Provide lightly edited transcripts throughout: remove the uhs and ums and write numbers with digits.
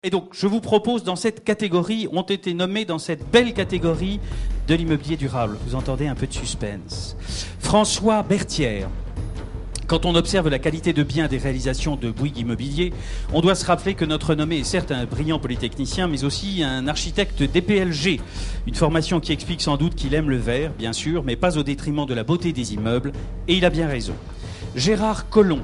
Et donc, je vous propose, dans cette catégorie, ont été nommés dans cette belle catégorie de l'immobilier durable. Vous entendez un peu de suspense. François Berthière. Quand on observe la qualité de bien des réalisations de Bouygues Immobilier, on doit se rappeler que notre nommé est certes un brillant polytechnicien, mais aussi un architecte DPLG. Une formation qui explique sans doute qu'il aime le vert, bien sûr, mais pas au détriment de la beauté des immeubles. Et il a bien raison. Gérard Collomb.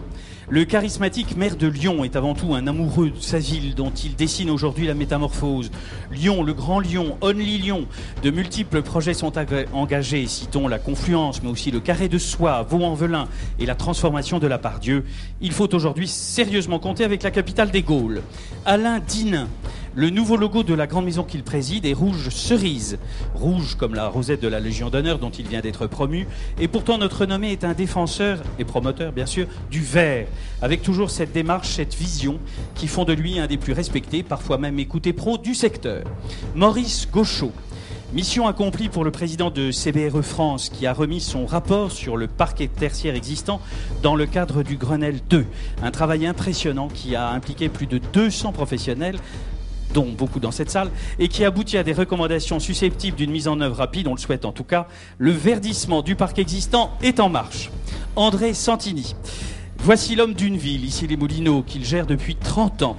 Le charismatique maire de Lyon est avant tout un amoureux de sa ville dont il dessine aujourd'hui la métamorphose. Lyon, le Grand Lyon, Only Lyon. De multiples projets sont engagés, citons la Confluence, mais aussi le Carré de Soie, Vaux-en-Velin et la transformation de la Part-Dieu. Il faut aujourd'hui sérieusement compter avec la capitale des Gaules. Alain Dinin. Le nouveau logo de la grande maison qu'il préside est rouge cerise. Rouge comme la rosette de la Légion d'honneur dont il vient d'être promu. Et pourtant notre nommé est un défenseur et promoteur bien sûr du vert. Avec toujours cette démarche, cette vision qui font de lui un des plus respectés, parfois même écoutés pros du secteur. Maurice Gauchot. Mission accomplie pour le président de CBRE France qui a remis son rapport sur le parquet tertiaire existant dans le cadre du Grenelle 2. Un travail impressionnant qui a impliqué plus de 200 professionnels, dont beaucoup dans cette salle, et qui aboutit à des recommandations susceptibles d'une mise en œuvre rapide, on le souhaite en tout cas. Le verdissement du parc existant est en marche. André Santini. Voici l'homme d'une ville, ici les Moulineaux, qu'il gère depuis 30 ans.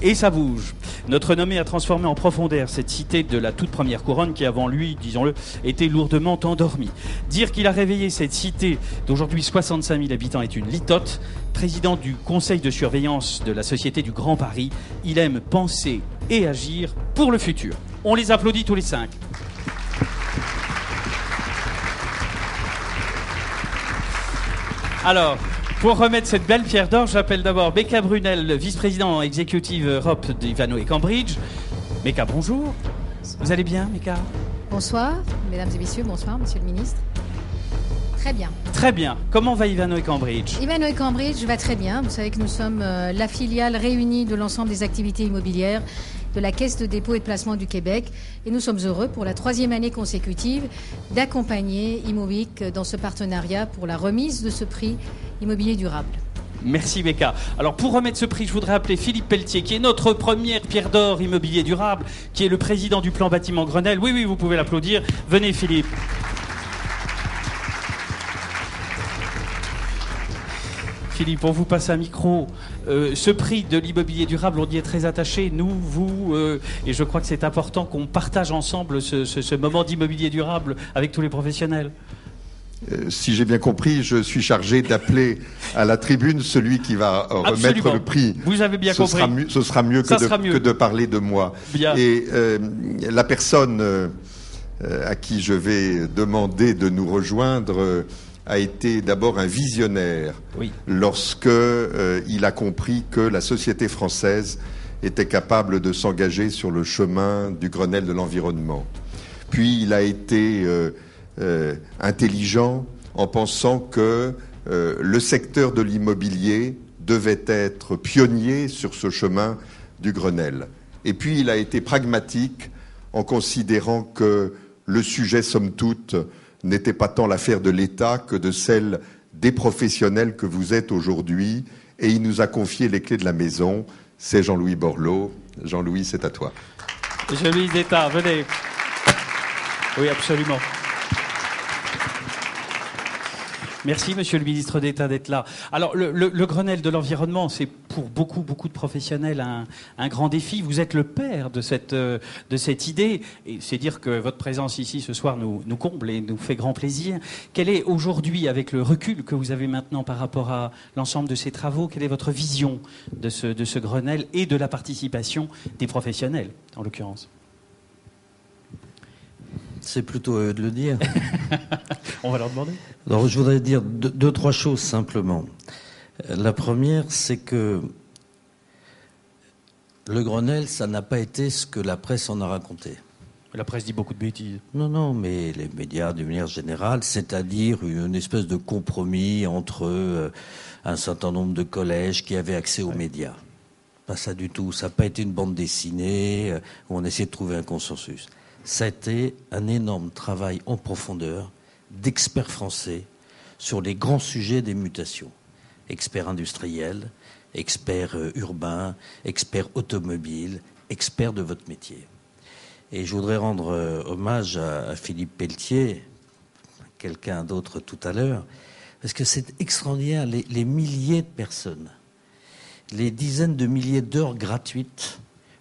Et ça bouge. Notre nommé a transformé en profondeur cette cité de la toute première couronne qui, avant lui, disons-le, était lourdement endormie. Dire qu'il a réveillé cette cité d'aujourd'hui 65 000 habitants est une litote. Président du conseil de surveillance de la Société du Grand Paris, il aime penser et agir pour le futur. On les applaudit tous les 5. Alors, pour remettre cette belle pierre d'or, j'appelle d'abord Becca Brunel, vice-président exécutive Europe d'Ivanhoé Cambridge. Becca, bonjour. Vous allez bien, Becca? Bonsoir, mesdames et messieurs, bonsoir, monsieur le ministre. Très bien. Très bien. Comment va Ivanhoé Cambridge? Ivanhoé Cambridge va très bien. Vous savez que nous sommes la filiale réunie de l'ensemble des activités immobilières de la Caisse de dépôt et de placement du Québec. Et nous sommes heureux, pour la 3e année consécutive, d'accompagner Imovic dans ce partenariat pour la remise de ce prix immobilier durable. Merci Becca. Alors pour remettre ce prix, je voudrais appeler Philippe Pelletier, qui est notre première pierre d'or immobilier durable, qui est le président du plan bâtiment Grenelle. Oui, vous pouvez l'applaudir. Venez Philippe. Philippe, on vous passe un micro. Ce prix de l'immobilier durable, on y est très attaché, nous, vous, et je crois que c'est important qu'on partage ensemble ce moment d'immobilier durable avec tous les professionnels. Si j'ai bien compris, je suis chargé d'appeler à la tribune celui qui va remettre Absolument. le prix. Vous avez bien compris. Ce sera mieux que de parler de moi. Bien. Et la personne à qui je vais demander de nous rejoindre a été d'abord un visionnaire, oui, lorsque il a compris que la société française était capable de s'engager sur le chemin du Grenelle de l'environnement. Puis il a été intelligent en pensant que le secteur de l'immobilier devait être pionnier sur ce chemin du Grenelle. Et puis il a été pragmatique en considérant que le sujet, somme toute, n'était pas tant l'affaire de l'État que de celle des professionnels que vous êtes aujourd'hui. Et il nous a confié les clés de la maison. C'est Jean-Louis Borloo. Jean-Louis, c'est à toi. Jean-Louis d'État, venez. Oui, absolument. Merci, monsieur le ministre d'État, d'être là. Alors, le Grenelle de l'environnement, c'est pour beaucoup de professionnels un grand défi. Vous êtes le père de cette idée. Et c'est dire que votre présence ici ce soir nous comble et nous fait grand plaisir. Quelle est aujourd'hui, avec le recul que vous avez maintenant par rapport à l'ensemble de ces travaux, quelle est votre vision de ce Grenelle et de la participation des professionnels, en l'occurrence? C'est plutôt à eux de le dire. On va leur demander. Alors, je voudrais dire deux, trois choses simplement. La première, c'est que le Grenelle, ça n'a pas été ce que la presse en a raconté. La presse dit beaucoup de bêtises. Non, mais les médias, d'une manière générale, c'est-à-dire une espèce de compromis entre un certain nombre de collèges qui avaient accès aux médias. Pas ça du tout. Ça n'a pas été une bande dessinée où on essayait de trouver un consensus. Ça a été un énorme travail en profondeur d'experts français sur les grands sujets des mutations. Experts industriels, experts urbains, experts automobiles, expert de votre métier. Et je voudrais rendre hommage à Philippe Pelletier, quelqu'un d'autre tout à l'heure, parce que c'est extraordinaire, les milliers de personnes, les dizaines de milliers d'heures gratuites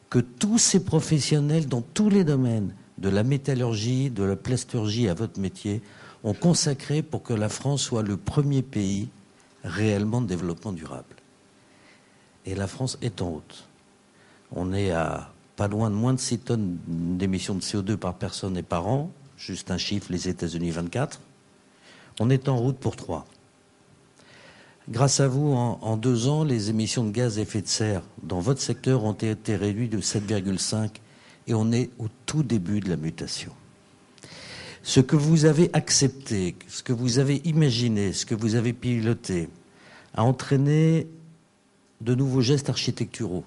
que tous ces professionnels dans tous les domaines, de la métallurgie, de la plasturgie à votre métier, ont consacré pour que la France soit le premier pays réellement de développement durable. Et la France est en route. On est à pas loin de moins de 6 tonnes d'émissions de CO2 par personne et par an, juste un chiffre, les États-Unis 24. On est en route pour 3. Grâce à vous, en 2 ans, les émissions de gaz à effet de serre dans votre secteur ont été réduites de 7,5 et on est au tout début de la mutation. Ce que vous avez accepté, ce que vous avez imaginé, ce que vous avez piloté, a entraîné de nouveaux gestes architecturaux,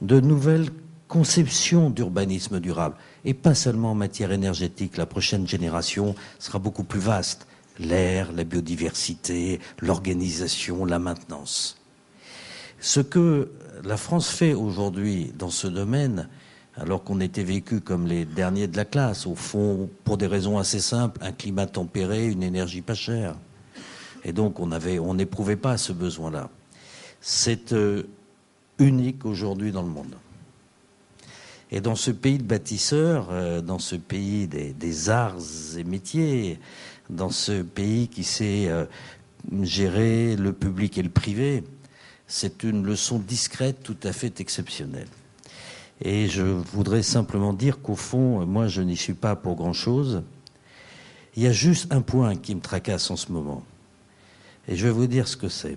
de nouvelles conceptions d'urbanisme durable, et pas seulement en matière énergétique. La prochaine génération sera beaucoup plus vaste. L'air, la biodiversité, l'organisation, la maintenance. Ce que la France fait aujourd'hui dans ce domaine, alors qu'on était vécu comme les derniers de la classe, au fond, pour des raisons assez simples, un climat tempéré, une énergie pas chère. Et donc on n'éprouvait pas ce besoin-là. C'est unique aujourd'hui dans le monde. Et dans ce pays de bâtisseurs, dans ce pays des arts et métiers, dans ce pays qui sait gérer le public et le privé, c'est une leçon discrète tout à fait exceptionnelle. Et je voudrais simplement dire qu'au fond, moi je n'y suis pas pour grand-chose. Il y a juste un point qui me tracasse en ce moment. Et je vais vous dire ce que c'est.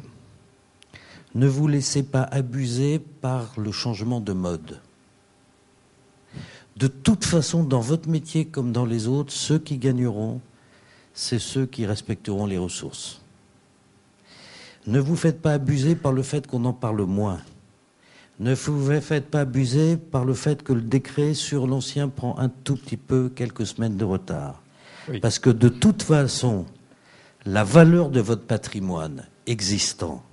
Ne vous laissez pas abuser par le changement de mode. De toute façon, dans votre métier comme dans les autres, ceux qui gagneront, c'est ceux qui respecteront les ressources. Ne vous faites pas abuser par le fait qu'on en parle moins. Ne vous faites pas abuser par le fait que le décret sur l'ancien prend un tout petit peu, quelques semaines de retard. Oui. Parce que de toute façon, la valeur de votre patrimoine existant,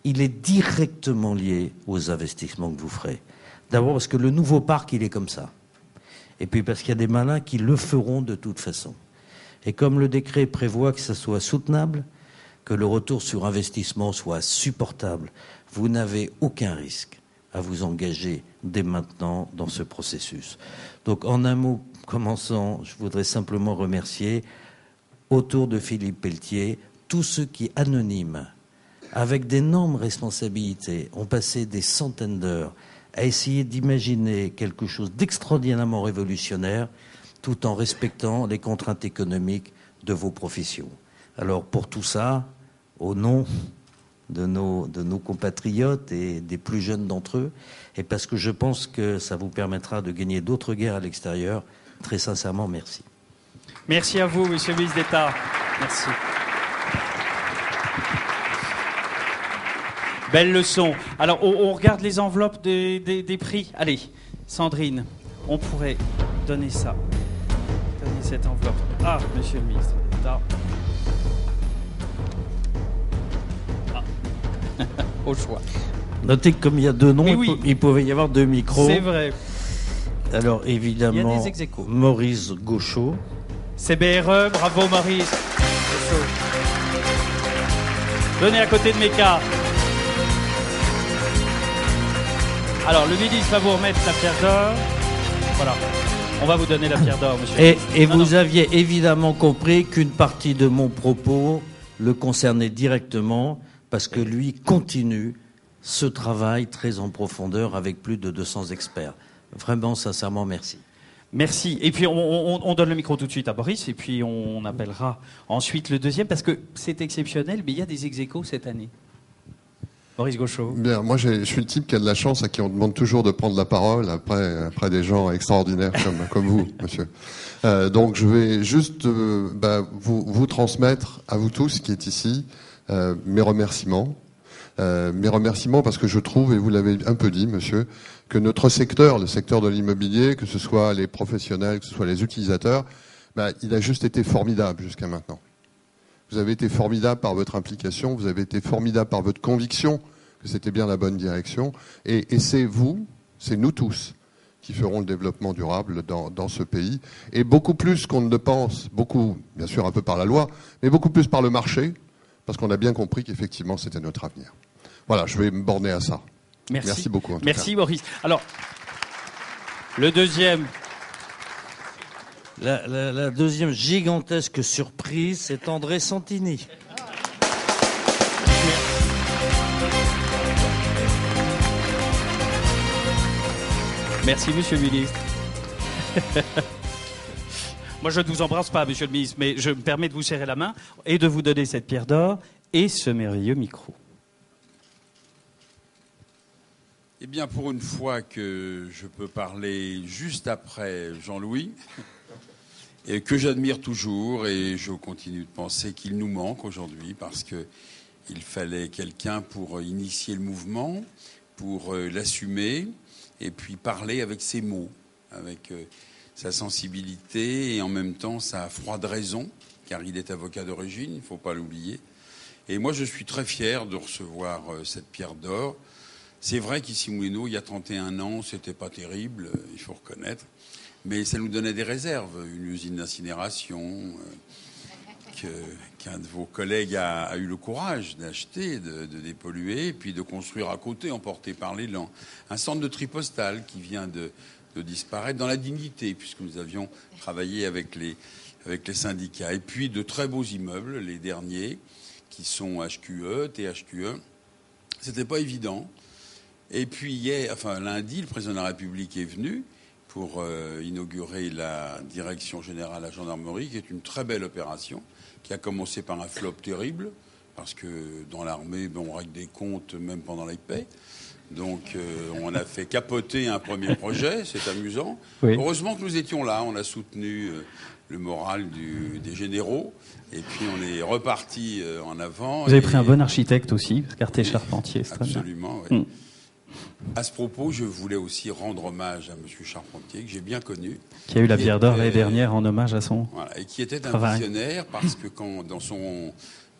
il est directement lié aux investissements que vous ferez. D'abord parce que le nouveau parc, il est comme ça. Et puis parce qu'il y a des malins qui le feront de toute façon. Et comme le décret prévoit que ça soit soutenable, que le retour sur investissement soit supportable, vous n'avez aucun risque à vous engager dès maintenant dans ce processus. Donc en un mot commençant, je voudrais simplement remercier autour de Philippe Pelletier tous ceux qui, anonymes, avec d'énormes responsabilités, ont passé des centaines d'heures à essayer d'imaginer quelque chose d'extraordinairement révolutionnaire tout en respectant les contraintes économiques de vos professions. Alors pour tout ça, au nom de nos compatriotes et des plus jeunes d'entre eux, et parce que je pense que ça vous permettra de gagner d'autres guerres à l'extérieur, très sincèrement, merci. Merci à vous, Monsieur le ministre d'État. Merci. Belle leçon. Alors, on regarde les enveloppes des prix. Allez, Sandrine, on pourrait donner ça. Donner cette enveloppe. Ah, Monsieur le ministre d'État. Au choix. Notez que comme il y a 2 noms, oui. Il pouvait y avoir 2 micros. C'est vrai. Alors évidemment, il y a des ex-aequo. Maurice Gauchot. CBRE, bravo Maurice. Gauchot. Donnez à côté de Meka. Alors le ministre va vous remettre la pierre d'or. Voilà. On va vous donner la pierre d'or, monsieur. Et vous aviez évidemment compris qu'une partie de mon propos le concernait directement, parce que lui continue ce travail très en profondeur avec plus de 200 experts. Vraiment, sincèrement, merci. Merci. Et puis, on donne le micro tout de suite à Boris, et puis on appellera ensuite le deuxième, parce que c'est exceptionnel, mais il y a des ex-aequo cette année. Boris Gauchot. Bien, moi, je suis le type qui a de la chance à qui on demande toujours de prendre la parole après des gens extraordinaires comme vous, monsieur. Donc, je vais juste vous transmettre, à vous tous qui êtes ici, mes remerciements. Parce que je trouve, et vous l'avez un peu dit, monsieur, que notre secteur, le secteur de l'immobilier, que ce soit les professionnels, que ce soit les utilisateurs, il a juste été formidable jusqu'à maintenant. Vous avez été formidable par votre implication, vous avez été formidable par votre conviction que c'était bien la bonne direction, et c'est vous, c'est nous tous qui feront le développement durable dans ce pays. Et beaucoup plus qu'on ne le pense, beaucoup, bien sûr un peu par la loi, mais beaucoup plus par le marché, parce qu'on a bien compris qu'effectivement c'était notre avenir. Voilà, je vais me borner à ça. Merci beaucoup. Merci Maurice. Alors, le deuxième... La deuxième gigantesque surprise, c'est André Santini. Merci, monsieur le ministre. Moi, je ne vous embrasse pas, monsieur le ministre, mais je me permets de vous serrer la main et de vous donner cette pierre d'or et ce merveilleux micro. Eh bien, pour une fois que je peux parler juste après Jean-Louis, et que j'admire toujours, et je continue de penser qu'il nous manque aujourd'hui, parce qu'il fallait quelqu'un pour initier le mouvement, pour l'assumer, et puis parler avec ses mots, avec sa sensibilité, et en même temps sa froide raison, car il est avocat d'origine, il ne faut pas l'oublier. Et moi, je suis très fier de recevoir cette pierre d'or. C'est vrai qu'ici Moulineau, il y a 31 ans, c'était pas terrible, il faut reconnaître. Mais ça nous donnait des réserves, une usine d'incinération qu'un de vos collègues a eu le courage d'acheter, de dépolluer, et puis de construire à côté, emporté par l'élan, un centre de tri postal qui vient de disparaître dans la dignité, puisque nous avions travaillé avec les syndicats. Et puis de très beaux immeubles, les derniers, qui sont HQE, THQE. C'était pas évident. Et puis lundi, le président de la République est venu pour inaugurer la direction générale à la gendarmerie, qui est une très belle opération, qui a commencé par un flop terrible, parce que dans l'armée, on règle des comptes même pendant les paix. Donc on a fait capoter un premier projet, c'est amusant. Oui. Heureusement que nous étions là, on a soutenu le moral des généraux, et puis on est reparti en avant. Vous avez pris un bon architecte aussi, Cartier Charpentier. Absolument, oui. À ce propos, je voulais aussi rendre hommage à M. Charpentier, que j'ai bien connu. Qui a eu la pierre d'or l'année dernière en hommage à son voilà, et qui était un visionnaire, parce que dans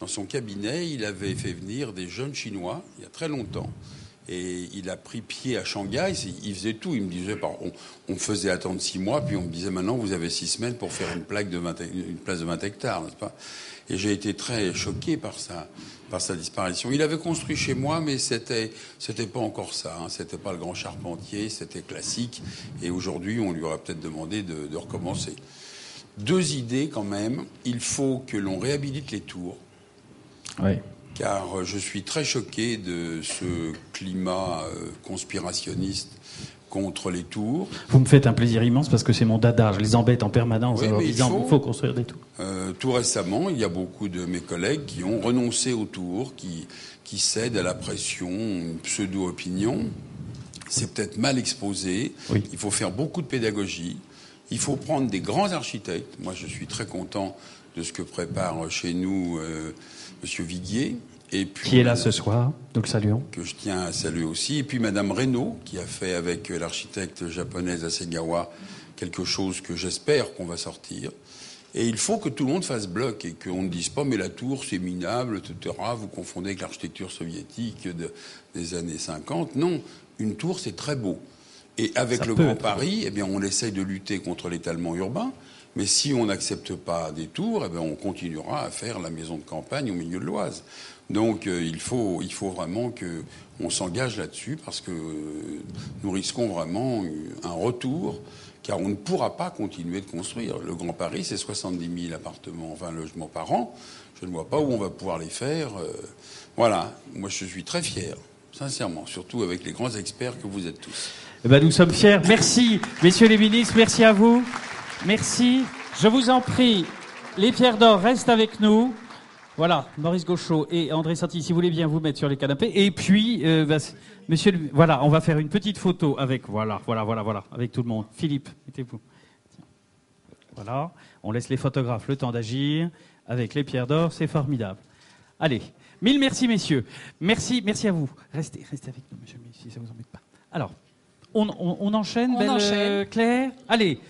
son cabinet, il avait fait venir des jeunes Chinois, il y a très longtemps. Et il a pris pied à Shanghai, il faisait tout. Il me disait, on faisait attendre 6 mois, puis on me disait, maintenant, vous avez 6 semaines pour faire une place de 20 hectares, n'est-ce pas? Et j'ai été très choqué par sa disparition. Il avait construit chez moi, mais c'était pas encore ça. Hein. C'était pas le grand Charpentier, c'était classique. Et aujourd'hui, on lui aurait peut-être demandé de recommencer. 2 idées quand même. Il faut que l'on réhabilite les tours. Oui. Car je suis très choqué de ce climat conspirationniste contre les tours. Vous me faites un plaisir immense parce que c'est mon dada. Je les embête en permanence en disant qu'il faut construire des tours. Tout récemment, il y a beaucoup de mes collègues qui ont renoncé aux tours, qui cèdent à la pression, une pseudo-opinion. C'est peut-être mal exposé. Oui. Il faut faire beaucoup de pédagogie. Il faut prendre des grands architectes. Moi, je suis très content de ce que prépare chez nous Monsieur Viguier. Et puis, qui est là ce soir, nous le saluons. Que je tiens à saluer aussi. Et puis Madame Reynaud, qui a fait avec l'architecte japonaise Hasegawa quelque chose que j'espère qu'on va sortir. Et il faut que tout le monde fasse bloc et qu'on ne dise pas mais la tour c'est minable, etc. Vous confondez avec l'architecture soviétique des années 50. Non, une tour c'est très beau. Et avec le Grand Paris, eh bien, on essaye de lutter contre l'étalement urbain. Mais si on n'accepte pas des tours, eh bien, on continuera à faire la maison de campagne au milieu de l'Oise. Donc il faut vraiment qu'on s'engage là-dessus, parce que nous risquons vraiment un retour, car on ne pourra pas continuer de construire. Le Grand Paris, c'est 70 000 appartements, 20 logements par an. Je ne vois pas où on va pouvoir les faire. Voilà, moi je suis très fier, sincèrement, surtout avec les grands experts que vous êtes tous. Eh ben, nous sommes fiers. Merci, messieurs les ministres, merci à vous. Merci. Je vous en prie, les pierres d'or restent avec nous. Voilà, Maurice Gauchot et André Santini, si vous voulez bien vous mettre sur les canapés. Et puis, monsieur, voilà, on va faire une petite photo avec, voilà, avec tout le monde. Philippe, mettez-vous. Voilà, on laisse les photographes le temps d'agir. Avec les pierres d'or, c'est formidable. Allez, 1000 merci, messieurs. Merci à vous. Restez avec nous, monsieur le ministre, si ça vous embête pas. Alors, on enchaîne, Claire. Allez.